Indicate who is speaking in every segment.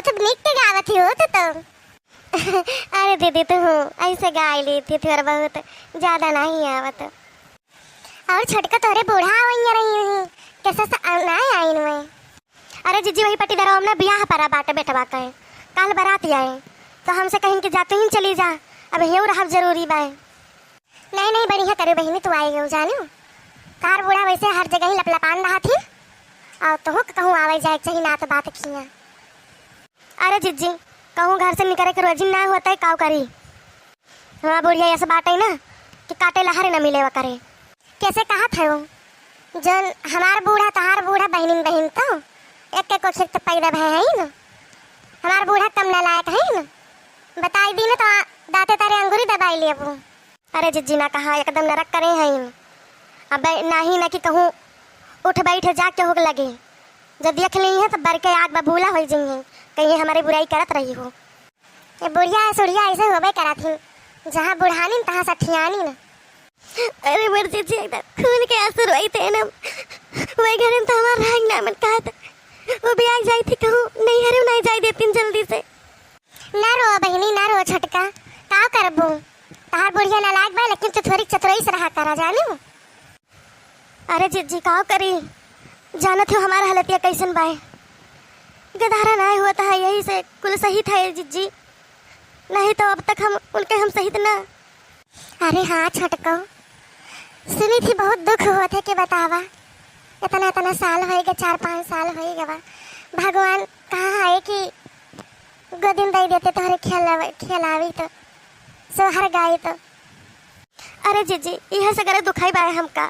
Speaker 1: बहुत नीक के गावत ही हो तो। अरे दीदी तो हूँ ऐसे गा ली थी थोड़ा बहुत, ज्यादा नहीं आवत। और छोटका तोरे बूढ़ा वहीं रही हुई कैसे नहीं आई में। अरे जीजी वही पट्टीदार हमने ब्याह परा बाटे बेटवा कहे काल बारात आए तो हमसे कहीं के जाते ही चली जा, अब यू रहा जरूरी बाय। नहीं नहीं बढ़िया करे बहनी तू आई हो जानू, कार बूढ़ा वैसे हर जगह ही लपलपान रहा थी और तो कहूँ आवे जाए चाहिए ना तो बात किया। अरे जीजी कहूँ घर से निकले के रोजी ना होता है काव करी। हाँ बुढ़िया ऐसा बात है ना कि काटे लहरे न मिले करे। कैसे कहा थे वो जन हमार बूढ़ा तहार बूढ़ा बहन बहन तो एक को तो पैदा भय है ना, हमार बूढ़ा कम ना लायक है ना, बताई दी ना तो दाते तारे अंगूरी दबाई लिए वो। अरे जिज्जी ना कहा एकदम नरक करे हैं अब नहीं ना कि कहूँ उठ बैठ जाके हो लगे, जब देख ली है तो बर के आग बबूला हो जाइए कहीं हमारी बुराई करत रही हो। ये बुढ़िया सुढ़िया ऐसे होबे करा थी जहाँ बुढ़ानी तहाँ सठियानी ना। अरे मर जीजी एकदम खून के आंसू रोई थे ना, वही घर में तो हमारा राग ना मन कहा था वो भी आग जाई थी कहूँ नहीं हरे नहीं जाई देती जल्दी से। ना रो बहनी ना रो छटका का करबू तार बुढ़िया ना लाग बा लेकिन तू थोड़ी चतुराई से रहा करा जानू। अरे जीजी का करी जानत हो हमारा हालत कैसन बाय, गधारा नहीं होता है यही से कुल सही था जीजी, नहीं तो अब तक हम उनके हम सही ना। अरे हाँ छटको सुनी थी बहुत दुख हुआ थे कि बतावा इतना इतना साल हो गए 4-5 साल हो गए भगवान कहाँ है कि गोदिन दे देते तो खिलावी तो सोहर गाई तो। अरे जीजी यह से गरे दुखाई बाय हमका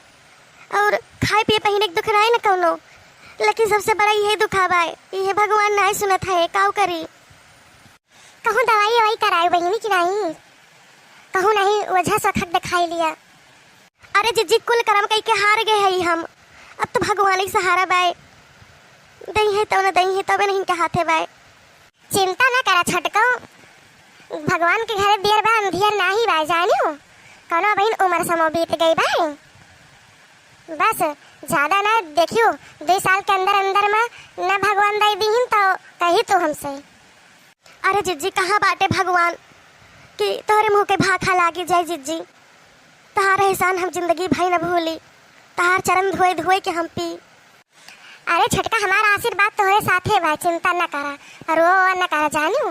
Speaker 1: और खाए पिए पहने दुख रहा है ना कौनो, लेकिन सबसे बड़ा यही दुखा बाय ये भगवान नहीं सुनत है काव करी। कहूँ दवाई ववाई कराई बहनी कि नहीं, कहूँ नहीं वजह से खट दिखाई लिया। अरे जीजी कुल करम कई के हार गए है हम, अब तो भगवान ही सहारा बाय दही है तो न दही है तब नहीं के हाथे बाय। चिंता ना करा छटको भगवान के घर देर बा अंधियर नहीं बाय जानियो, कौनो बहन उम्र समो बीत गई बाय, बस ज्यादा ना देखियो 2 साल के अंदर अंदर में न भगवान दई दीहिन तो कही तो हमसे। अरे जीजी कहाँ बाटे भगवान कि तोहरे मुँह के भाखा लागी जाए जीजी, तहार एहसान हम जिंदगी भाई न भूली, तहार चरण धोए धोए के हम पी। अरे छटका हमारा आशीर्वाद तोहरे साथे भाई चिंता न करा और वो न करा जानू।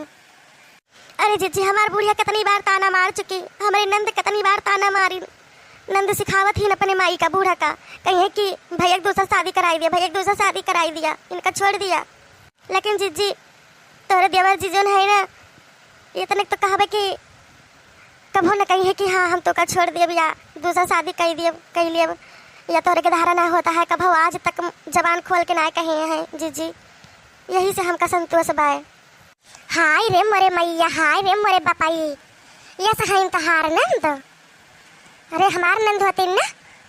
Speaker 1: अरे जीजी हमार बुढ़िया कितनी बार ताना मार चुकी, हमारे नंद कितनी बार ताना मारी, नंद सिखावत ही न अपने माई का बूढ़ा का कहे कि भैया दूसरा शादी कराई दिया भैया दूसरा शादी कराई दिया इनका छोड़ दिया, लेकिन जीजी तोरे देवर जी जो है ना इतने तो कहबे कि कभो न कही है कि हाँ हम तो का छोड़ दिए या दूसरा शादी कर दिए कह लिए या तोरे के धारा ना होता है कभो आज तक जबान खोल के ना कहे हैं जीजी, यही से हमका संतोष बाय। हाय रे मोरे मैया हाय रे मोरे बापाई ये सहाइन तहार नंद, अरे हमार नंद होती ना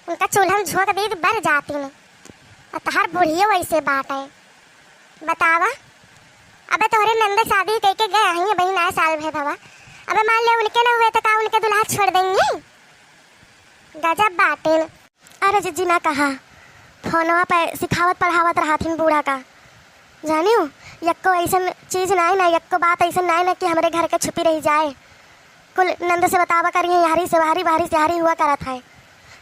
Speaker 1: उनका चूल्हा में झोंक दी बर जाती न, तहार बुढ़ियो वैसे बात है बतावा। अबे तोहरे नंद शादी कह के गए हैं बहन आए साल भे भवा, अबे मान ले उनके ना हुए तो का उनके दुल्हा छोड़ देंगे, गजब बातें। अरे जीजी ना कहा फोनवा पे सिखावत पढ़ावत रहा थी बूढ़ा का जानियो, यक्को ऐसा चीज ना है ना यक्को बात ऐसा ना है ना कि हमारे घर के छुपी रही जाए, कुल नंद से बतावा करिए यारी से बाहरी से यारी हुआ करा था,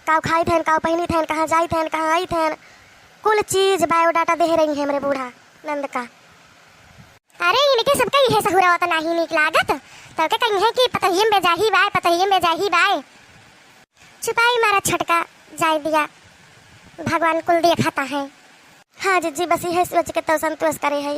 Speaker 1: काव खाई थे काव पहनी थे कहाँ जाई थे कहाँ आई थे, कुल चीज बायोडाटा दे रही है मेरे बूढ़ा नंद का। अरे इनके सबका यह सहुरा होता नहीं निक लागत तो के कहीं है कि पतहियम बेजाही बाय पतहियम बेजाही बाय, छुपाई मारा छटका जाय दिया भगवान कुल देखता है। हाँ जीजी बस यही सोच के तो संतोष करे है।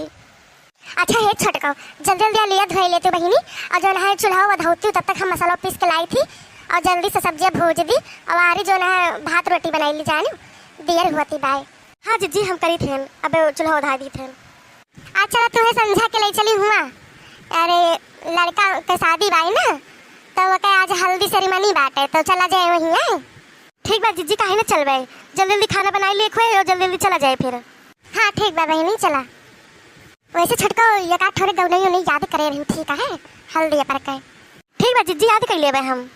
Speaker 1: अच्छा है छटका जल्दी जल्दी लिया धोई लेते बहिनी और जो है चूल्हा वधौती तब तक हम मसाला पीस के लाई थी और जल्दी से सब्जियां भूज दी और आरी जो है भात रोटी बनाई ली जानी देर हुआ थी बाय। हाँ जीजी हम करी थे अब चूल्हा उधा दी थे। अच्छा तुम्हें समझा के ले चली हुआ, अरे लड़का के शादी बाई ना तो वो क्या आज हल्दी सेरेमनी बाटे तो चला जाए वहीं है। ठीक बा जीजी काहे ना चल बाई जल्दी जल्दी खाना बनाई ले खोए और जल्दी जल्दी चला जाए फिर। हाँ ठीक बा बहनी चला। वैसे छटको ये का थोड़े गौनई याद करे रही ठीक है हल्दी पर के। ठीक बा जीजी याद कर ले हम।